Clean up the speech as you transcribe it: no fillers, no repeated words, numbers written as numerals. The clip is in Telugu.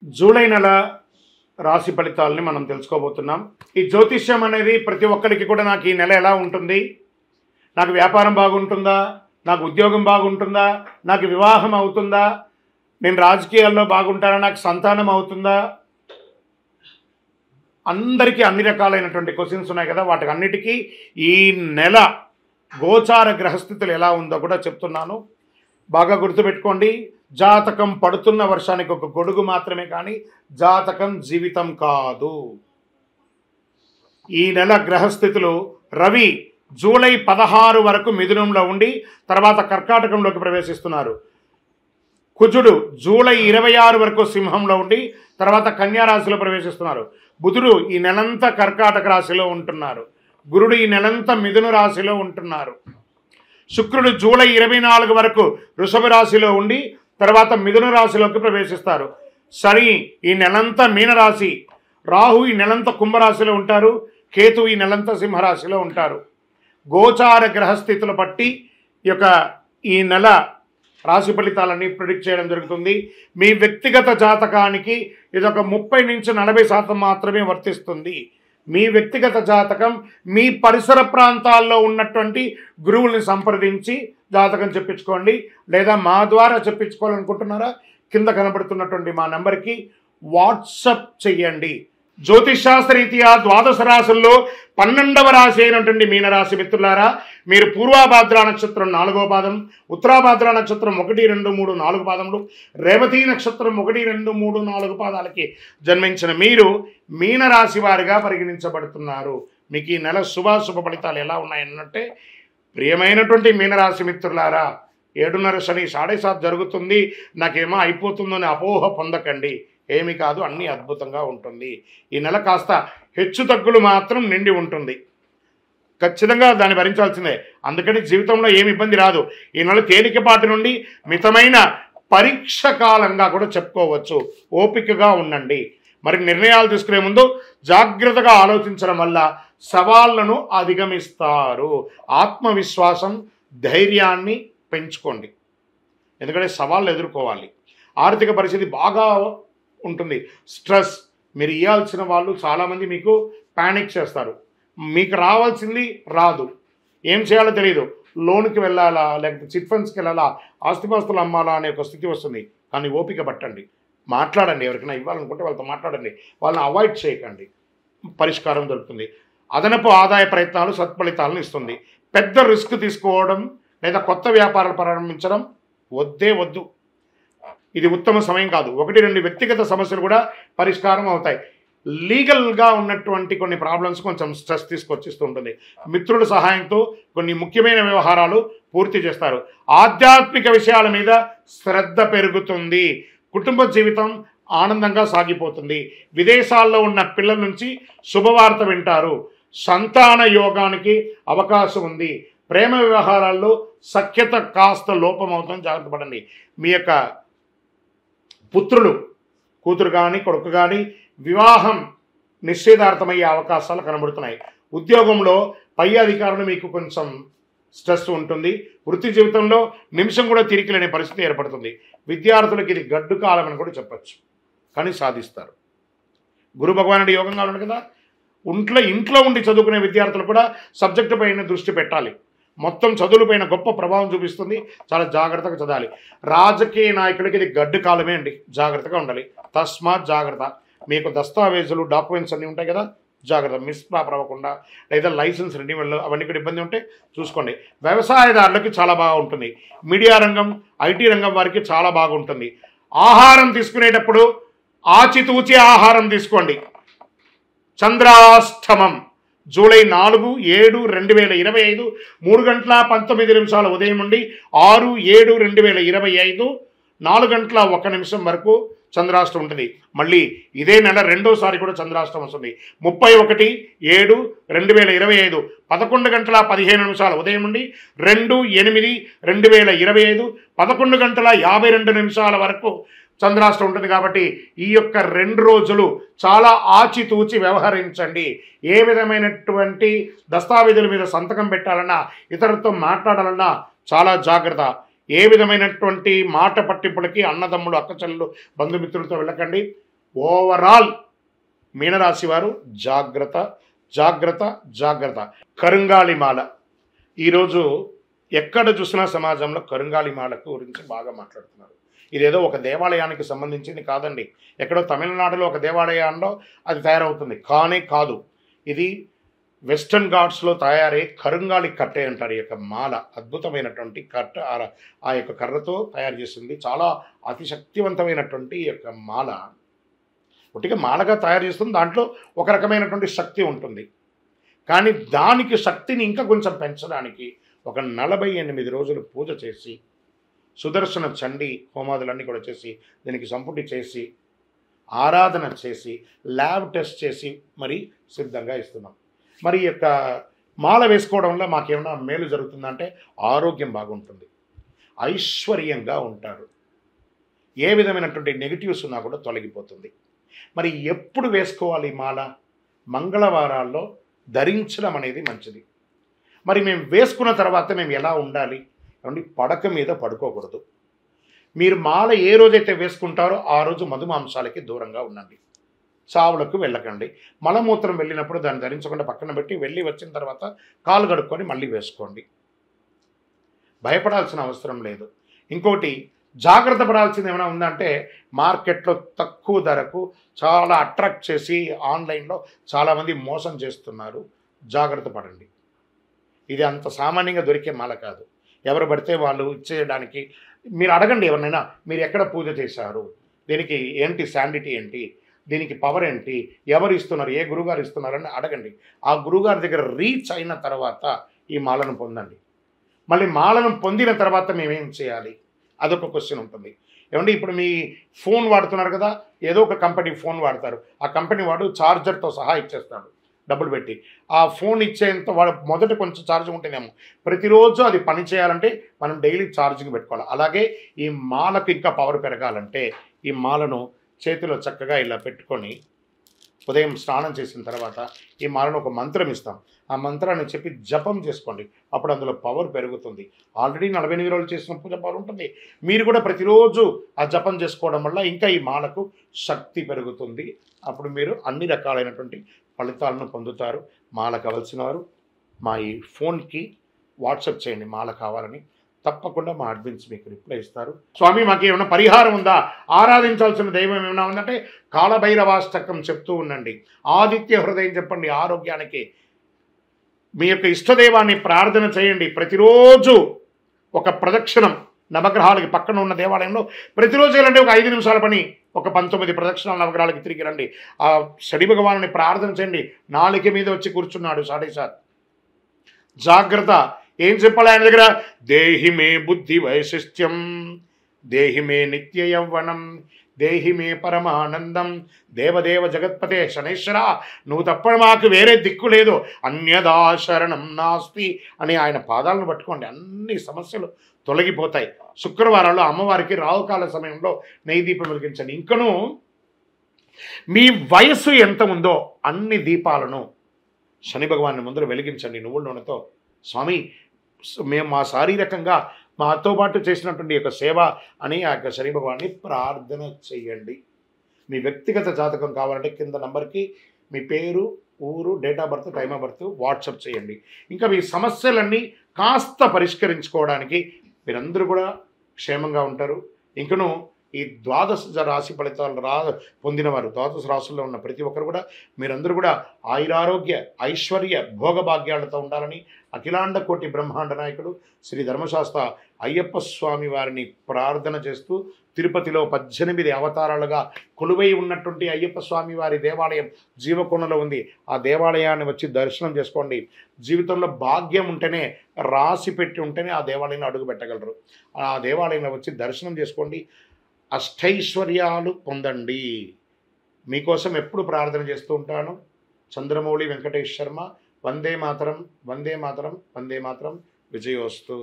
జూలై నెల రాశి ఫలితాలని మనం తెలుసుకోబోతున్నాం. ఈ జ్యోతిష్యం అనేది ప్రతి ఒక్కరికి కూడా నాకు ఈ నెల ఎలా ఉంటుంది, నాకు వ్యాపారం బాగుంటుందా, నాకు ఉద్యోగం బాగుంటుందా, నాకు వివాహం అవుతుందా, నేను రాజకీయాల్లో బాగుంటానా, నాకు సంతానం అవుతుందా, అందరికీ అన్ని రకాలైనటువంటి క్వశ్చన్స్ ఉన్నాయి కదా. వాటికి అన్నిటికీ ఈ నెల గోచార గ్రహస్థితులు ఎలా ఉందో కూడా చెప్తున్నాను. బాగా గుర్తుపెట్టుకోండి, జాతకం పడుతున్న వర్షానికి ఒక గొడుగు మాత్రమే, కానీ జాతకం జీవితం కాదు. ఈ నెల గ్రహస్థితులు: రవి జూలై 16 వరకు మిథునంలో ఉండి తర్వాత కర్కాటకంలోకి ప్రవేశిస్తున్నారు. కుజుడు జూలై 26 వరకు సింహంలో ఉండి తర్వాత కన్యా రాశిలో ప్రవేశిస్తున్నారు. బుధుడు ఈ నెలంతా కర్కాటక రాశిలో ఉంటున్నారు. గురుడు ఈ నెలంతా మిథున రాశిలో ఉంటున్నారు. శుక్రుడు జూలై 24 వరకు వృషభ రాశిలో ఉండి తర్వాత మిథున రాశిలోకి ప్రవేశిస్తారు. శని ఈ నెలంతా మీనరాశి, రాహు ఈ నెలంతా కుంభరాశిలో ఉంటారు, కేతు ఈ నెలంతా సింహరాశిలో ఉంటారు. గోచార గ్రహస్థితులు బట్టి ఈ నెల రాశి ఫలితాలన్నీ ప్రిడిక్ట్ చేయడం జరుగుతుంది. మీ వ్యక్తిగత జాతకానికి ఇదొక 30 నుంచి 40% మాత్రమే వర్తిస్తుంది. మీ వ్యక్తిగత జాతకం మీ పరిసర ప్రాంతాల్లో ఉన్నటువంటి గురువుల్ని సంప్రదించి జాతకం చెప్పించుకోండి. లేదా మా ద్వారా చెప్పించుకోవాలనుకుంటున్నారా, కింద కనబడుతున్నటువంటి మా నెంబర్కి వాట్సప్ చెయ్యండి. జ్యోతిషాస్త్రరీత్యా ద్వాదశ రాశుల్లో 12వ రాశి అయినటువంటి మీనరాశి మిత్రులారా, మీరు పూర్వాభాద్ర నక్షత్రం 4వ పాదం, ఉత్తరాభాద్ర నక్షత్రం 1, 2, 3, 4 పాదములు, రేవతి నక్షత్రం 1, 2, 3, 4 పాదాలకి జన్మించిన మీరు మీనరాశి వారిగా పరిగణించబడుతున్నారు. మీకు ఈ నెల శుభాశుభ ఫలితాలు ఎలా ఉన్నాయన్నట్టే, ప్రియమైనటువంటి మీనరాశి మిత్రులారా, 7.5 శని 7.5 జరుగుతుంది, నాకేమో అయిపోతుందని అపోహ పొందకండి. ఏమి కాదు, అన్నీ అద్భుతంగా ఉంటుంది. ఈ నెల కాస్త హెచ్చు తగ్గులు మాత్రం నిండి ఉంటుంది, ఖచ్చితంగా దాన్ని భరించాల్సిందే. అందుకని జీవితంలో ఏమి ఇబ్బంది రాదు. ఈ నెల తేలికపాటి నుండి మితమైన పరీక్ష కాలంగా కూడా చెప్పుకోవచ్చు. ఓపికగా ఉండండి. మరి నిర్ణయాలు తీసుకునే ముందు జాగ్రత్తగా ఆలోచించడం వల్ల సవాళ్లను అధిగమిస్తారు. ఆత్మవిశ్వాసం, ధైర్యాన్ని పెంచుకోండి, ఎందుకంటే సవాళ్ళు ఎదుర్కోవాలి. ఆర్థిక పరిస్థితి బాగా ఉంటుంది. స్ట్రెస్, మీరు ఇవ్వాల్సిన వాళ్ళు చాలామంది మీకు ప్యానిక్ చేస్తారు. మీకు రావాల్సింది రాదు, ఏం చేయాలో తెలియదు. లోన్కి వెళ్ళాలా, లేకపోతే చిట్ ఫండ్స్కి వెళ్ళాలా, ఆస్తిపాస్తులు అమ్మాలా అనే ఒక స్థితి వస్తుంది. కానీ ఓపిక పట్టండి, మాట్లాడండి. ఎవరికైనా ఇవ్వాలనుకుంటే వాళ్ళతో మాట్లాడండి, వాళ్ళని అవాయిడ్ చేయకండి, పరిష్కారం దొరుకుతుంది. అదనపు ఆదాయ ప్రయత్నాలు సత్ఫలితాలను ఇస్తుంది. పెద్ద రిస్క్ తీసుకోవడం లేదా కొత్త వ్యాపారాలు ప్రారంభించడం వద్దు. ఇది ఉత్తమ సమయం కాదు. 1-2 వ్యక్తిగత సమస్యలు కూడా పరిష్కారం అవుతాయి. లీగల్గా ఉన్నటువంటి కొన్ని ప్రాబ్లమ్స్ కొంచెం స్ట్రెస్ తీసుకొచ్చిస్తూ ఉంటుంది. మిత్రుల సహాయంతో కొన్ని ముఖ్యమైన వ్యవహారాలు పూర్తి చేస్తారు. ఆధ్యాత్మిక విషయాల మీద శ్రద్ధ పెరుగుతుంది. కుటుంబ జీవితం ఆనందంగా సాగిపోతుంది. విదేశాల్లో ఉన్న పిల్లల నుంచి శుభవార్త వింటారు. సంతాన యోగానికి అవకాశం ఉంది. ప్రేమ వ్యవహారాల్లో సఖ్యత కాస్త లోపం అవుతుంది, జాగ్రత్త పడండి. మీ యొక్క పుత్రులు, కూతురు కానీ కొడుకు కానీ వివాహం నిశ్చయితార్థమయ్యే అవకాశాలు కనబడుతున్నాయి. ఉద్యోగంలో పై అధికారులు మీకు కొంచెం స్ట్రెస్ ఉంటుంది. వృత్తి జీవితంలో నిమిషం కూడా తిరిగిలేని పరిస్థితి ఏర్పడుతుంది. విద్యార్థులకు ఇది గడ్డు కాలం అని కూడా చెప్పచ్చు, కానీ సాధిస్తారు. గురు భగవానుడి యోగంగా ఉన్నాడు కదా. ఇంట్లో ఉండి చదువుకునే విద్యార్థులు కూడా సబ్జెక్టు పైన దృష్టి పెట్టాలి. మొత్తం చదువులపైన గొప్ప ప్రభావం చూపిస్తుంది. చాలా జాగ్రత్తగా చదవాలి. రాజకీయ నాయకులకి ఇది గడ్డు కాలమే అండి, జాగ్రత్తగా ఉండాలి. తస్మాత్ జాగ్రత్త. మీకు దస్తావేజులు, డాక్యుమెంట్స్ అన్నీ ఉంటాయి కదా, జాగ్రత్త. మిస్ప్రాపర్ అవ్వకుండా, లేదా లైసెన్స్ రెన్యువల్ అవన్నీ కూడా ఇబ్బంది ఉంటే చూసుకోండి. వ్యవసాయదారులకి చాలా బాగా ఉంటుంది. మీడియా రంగం, ఐటీ రంగం వారికి చాలా బాగుంటుంది. ఆహారం తీసుకునేటప్పుడు ఆచితూచి ఆహారం తీసుకోండి. చంద్రాష్టమం జూలై 4, 7, 2025 3:19 ఉదయం నుండి 6, 7, 2025 4:01 వరకు చంద్రాష్టమం ఉంటుంది. మళ్ళీ ఇదే నెల రెండోసారి కూడా చంద్రాష్టమం వస్తుంది. 31, 7, 2025 11:15 ఉదయం నుండి 2, 8, 2025 11:52 వరకు చంద్రాష్టమం ఉంటుంది. కాబట్టి ఈ యొక్క 2 రోజులు చాలా ఆచితూచి వ్యవహరించండి. ఏ విధమైనటువంటి దస్తావేజుల మీద సంతకం పెట్టాలన్నా, ఇతరులతో మాట్లాడాలన్నా చాలా జాగ్రత్త. ఏ విధమైనటువంటి మాట పట్టింపులకి అన్నదమ్ములు, అక్కచెల్లెలు, బంధుమిత్రులతో వెళ్ళకండి. ఓవరాల్ మీనరాశి వారు జాగ్రత్త, జాగ్రత్త, జాగ్రత్త. కరుంగాళి మాల. ఈరోజు ఎక్కడ చూసినా సమాజంలో కరుంగాళి మాలకు గురించి బాగా మాట్లాడుతున్నారు. ఇదేదో ఒక దేవాలయానికి సంబంధించింది కాదండి. ఎక్కడో తమిళనాడులో ఒక దేవాలయంలో అది తయారవుతుంది, కానీ కాదు. ఇది వెస్టర్న్ ఘాట్స్లో తయారై కరుంగాళి కట్టె అంటారు. ఈ యొక్క మాల అద్భుతమైనటువంటి కట్ట, ఆ యొక్క కర్రతో తయారు చేసింది. చాలా అతి శక్తివంతమైనటువంటి ఈ యొక్క మాల. ఒకటిగా మాలగా తయారు చేస్తుంది, దాంట్లో ఒక రకమైనటువంటి శక్తి ఉంటుంది. కానీ దానికి శక్తిని ఇంకా కొంచెం పెంచడానికి ఒక 48 రోజులు పూజ చేసి, సుదర్శన చండీ హోమాదులన్నీ కూడా చేసి, దీనికి సంపుటి చేసి, ఆరాధన చేసి, ల్యాబ్ టెస్ట్ చేసి మరి సిద్ధంగా ఇస్తున్నాం. మరి ఈ యొక్క మాల వేసుకోవడం వల్ల మాకేమైనా మేలు జరుగుతుందంటే ఆరోగ్యం బాగుంటుంది, ఐశ్వర్యంగా ఉంటారు, ఏ విధమైనటువంటి నెగిటివ్స్ ఉన్నా కూడా తొలగిపోతుంది. మరి ఎప్పుడు వేసుకోవాలి మాల? మంగళవారాల్లో ధరించడం అనేది మంచిది. మరి మేము వేసుకున్న తర్వాత మేము ఎలా ఉండాలి అంటే, పడక మీద పడుకోకూడదు. మీరు మాల ఏ రోజైతే వేసుకుంటారో ఆ రోజు మధుమాంసాలకి దూరంగా ఉండండి, చావులకు వెళ్ళకండి. మలమూత్రం వెళ్ళినప్పుడు దాన్ని ధరించకుండా పక్కన పెట్టి వెళ్ళి వచ్చిన తర్వాత కాలు కడుక్కొని మళ్ళీ వేసుకోండి. భయపడాల్సిన అవసరం లేదు. ఇంకోటి జాగ్రత్త పడాల్సింది ఏమైనా ఉందంటే, మార్కెట్లో తక్కువ ధరకు చాలా అట్రాక్ట్ చేసి ఆన్లైన్లో చాలామంది మోసం చేస్తున్నారు. జాగ్రత్త పడండి. ఇది అంత సామాన్యంగా దొరికే మాల కాదు. ఎవరు పడితే వాళ్ళు ఇచ్చేయడానికి. మీరు అడగండి ఎవరినైనా, మీరు ఎక్కడ పూజ చేశారు, దీనికి ఏంటి శాండిటీ ఏంటి, దీనికి పవర్ ఏంటి, ఎవరు ఇస్తున్నారు, ఏ గురుగారు ఇస్తున్నారని అడగండి. ఆ గురుగారి దగ్గర రీచ్ అయిన తర్వాత ఈ మాలను పొందండి. మళ్ళీ మాలను పొందిన తర్వాత మేమేం చేయాలి, అదొక క్వశ్చన్ ఉంటుంది. ఏమంటే ఇప్పుడు మీ ఫోన్ వాడుతున్నారు కదా, ఏదో ఒక కంపెనీ ఫోన్ వాడతారు. ఆ కంపెనీ వాడు ఛార్జర్తో సహా ఇచ్చేస్తాడు డబ్బులు పెట్టి. ఆ ఫోన్ ఇచ్చేంత వాడు మొదట కొంచెం ఛార్జింగ్ ఉంటేనేమో, ప్రతిరోజు అది పని చేయాలంటే మనం డైలీ ఛార్జింగ్ పెట్టుకోవాలి. అలాగే ఈ మాలకు ఇంకా పవర్ పెరగాలంటే ఈ మాలను చేతిలో చక్కగా ఇలా పెట్టుకొని ఉదయం స్నానం చేసిన తర్వాత ఈ మాలను ఒక మంత్రం ఇస్తాం. ఆ మంత్రాన్ని చెప్పి జపం చేసుకోండి. అప్పుడు అందులో పవర్ పెరుగుతుంది. ఆల్రెడీ 48 రోజులు చేసిన పూజ పవర్ ఉంటుంది. మీరు కూడా ప్రతిరోజు ఆ జపం చేసుకోవడం వల్ల ఇంకా ఈ మాలకు శక్తి పెరుగుతుంది. అప్పుడు మీరు అన్ని రకాలైనటువంటి ఫలితాలను పొందుతారు. మాల కావాల్సిన వారు మా ఈ ఫోన్కి వాట్సాప్ చేయండి మాల కావాలని. తప్పకుండా మా అడ్మిన్స్ మీకు రిప్లై ఇస్తారు. స్వామి మాకు ఏమైనా పరిహారం ఉందా, ఆరాధించాల్సిన దైవం ఏమైనా ఉందంటే కాలభైరవాష్టకం చెప్తూ ఉండండి, ఆదిత్య హృదయం చెప్పండి ఆరోగ్యానికి. మీ యొక్క ఇష్టదైవాన్ని ప్రార్థన చేయండి. ప్రతిరోజు ఒక ప్రదక్షిణం నవగ్రహాలకి పక్కన ఉన్న దేవాలయంలో ప్రతిరోజు వెళ్ళండి. ఒక 5 నిమిషాల పని, ఒక 19 ప్రదక్షిణాలు నవగ్రహాలకి తిరిగి రండి. ఆ శని భగవానుని ప్రార్థన చేయండి. నాలుక మీద వచ్చి కూర్చున్నాడు సాడేసాత్. జాగ్రత్త. ఏం చెప్పాలి ఆయన దగ్గర? దేహి మే బుద్ధి వైశిష్ట్యం, దేహి మే నిత్య యౌవనం, దేహి మే పరమానందం, దేవదేవ జగత్పతే శనేశ్వర, నువ్వు తప్ప మాకు వేరే దిక్కు లేదు, అన్యదా శరణం నాస్తి అని ఆయన పాదాలను పట్టుకోండి. అన్ని సమస్యలు తొలగిపోతాయి. శుక్రవారాల్లో అమ్మవారికి రావుకాల సమయంలో నెయ్యి దీపం వెలిగించండి. ఇంకనూ మీ వయస్సు ఎంత ఉందో అన్ని దీపాలను శని భగవాన్ని ముందర వెలిగించండి నువ్వుల నూనెతో. స్వామి మేము మా శారీరకంగా మాతో పాటు చేసినటువంటి యొక్క సేవ అని ఆ యొక్క శని భగవాన్ని ప్రార్థన చేయండి. మీ వ్యక్తిగత జాతకం కావాలంటే కింద నంబర్కి మీ పేరు, ఊరు, date of birth, time of birth WhatsApp చేయండి. ఇంకా మీ సమస్యలన్నీ కాస్త పరిష్కరించుకోవడానికి మీరందరూ కూడా క్షేమంగా ఉంటారు. ఇంకనూ ఈ ద్వాదశ రాశి ఫలితాలు పొందినవారు, ద్వాదశ రాశుల్లో ఉన్న ప్రతి ఒక్కరు కూడా మీరందరూ కూడా ఆయురారోగ్య ఐశ్వర్య భోగభాగ్యాలతో ఉండాలని అఖిలాండ కోటి బ్రహ్మాండ నాయకుడు శ్రీ ధర్మశాస్త్ర అయ్యప్ప స్వామి వారిని ప్రార్థన చేస్తూ, తిరుపతిలో 18 అవతారాలుగా కొలువై ఉన్నటువంటి అయ్యప్ప స్వామి వారి దేవాలయం జీవకోణలో ఉంది. ఆ దేవాలయాన్ని వచ్చి దర్శనం చేసుకోండి. జీవితంలో భాగ్యం ఉంటేనే, రాసి పెట్టి ఉంటేనే ఆ దేవాలయంలో అడుగు పెట్టగలరు. ఆ దేవాలయంలో వచ్చి దర్శనం చేసుకోండి, అష్టైశ్వర్యాలు పొందండి. మీకోసం ఎప్పుడు ప్రార్థన చేస్తూ ఉంటాను. చంద్రమౌళి వెంకటేష్ శర్మ. వందే మాతరం, వందే మాతరం, వందే మాతరం. విజయోస్తు.